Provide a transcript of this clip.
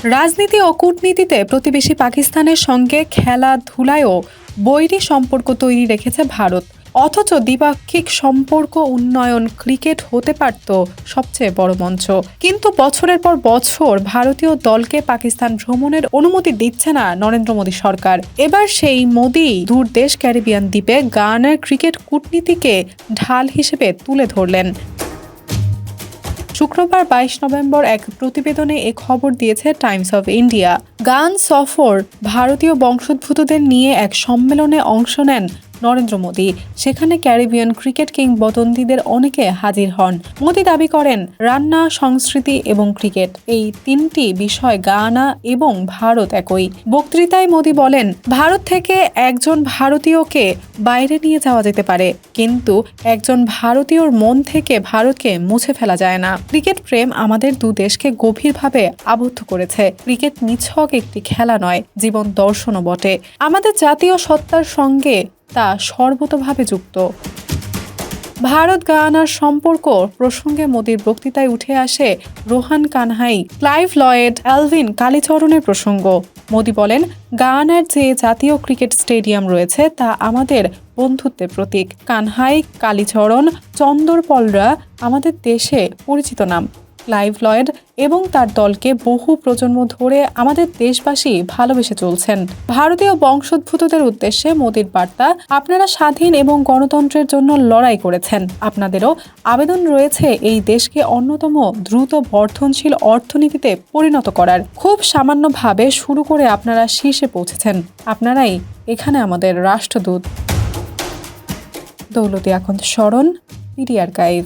রাজনীতি ও কূটনীতিতে প্রতিবেশী পাকিস্তানের সঙ্গে খেলাধুলায়ও বৈরী সম্পর্ক তৈরি রেখেছে ভারত। অথচ দ্বিপাক্ষিক সম্পর্ক উন্নয়ন ক্রিকেট হতে পারত সবচেয়ে বড় মঞ্চ। কিন্তু বছরের পর বছর ভারতীয় দলকে পাকিস্তান ভ্রমণের অনুমতি দিচ্ছে না নরেন্দ্র মোদী সরকার। এবার সেই মোদী দূরদেশ ক্যারিবিয়ান দ্বীপে গায়ানার ক্রিকেট কূটনীতিকে ঢাল হিসেবে তুলে ধরলেন। শুক্রবার 22 নভেম্বর এক প্রতিবেদনে এ খবর দিয়েছে টাইমস অফ ইন্ডিয়া। গায়ান সফর ভারতীয় বংশোদ্ভূতদের নিয়ে এক সম্মেলনে অংশ নেন নরেন্দ্র মোদী। সেখানে ক্যারিবিয়ান ক্রিকেট কিংবদন্তিদের অনেকে হাজির হন। মোদী দাবি করেন, রান্না, সংস্কৃতি এবং ক্রিকেট এই তিনটি বিষয় গায়ানা এবং ভারত একই। বক্তৃতায় মোদী বলেন, ভারত থেকে একজন ভারতীয়কে বাইরে নিয়ে যাওয়া যেতে পারে, কিন্তু একজন ভারতীয়র মন থেকে ভারতকে মুছে ফেলা যায় না। ক্রিকেট প্রেম আমাদের দু দেশকে গভীরভাবে আবদ্ধ করেছে। ক্রিকেট নিছক একটি খেলা নয়, জীবন দর্শনও বটে। আমাদের জাতীয় সত্তার সঙ্গে তা সর্বতোভাবে যুক্ত। ভারত গায়ানার সম্পর্ক প্রসঙ্গে মোদীর বক্তৃতায় উঠে আসে Rohan Kanhai, Clive Lloyd, Alvin কালীচরণের প্রসঙ্গ। মোদী বলেন, গায়ানার যে জাতীয় ক্রিকেট স্টেডিয়াম রয়েছে তা আমাদের বন্ধুত্বের প্রতীক। কানহাই, কালীচরণ, চন্দরপলরা আমাদের দেশে পরিচিত নাম। ক্লাইভ লয়েড এবং তার দলকে বহু প্রজন্ম ধরে আমাদের দেশবাসী ভালোবেসে চলছেন। ভারতীয় বংশোদ্ভূতদের উদ্দেশ্যে মোদীর বার্তা, আপনারা স্বাধীন এবং গণতন্ত্রের জন্য লড়াই করেছেন। আপনাদেরও আবেদন রয়েছে এই দেশকে অন্যতম দ্রুত বর্ধনশীল অর্থনীতিতে পরিণত করার। খুব সামান্যভাবে শুরু করে আপনারা শীর্ষে পৌঁছেছেন। আপনারাই এখানে আমাদের রাষ্ট্রদূত। দৌলতী আখন্দ স্মরণ, পিডি আর্কাইভ।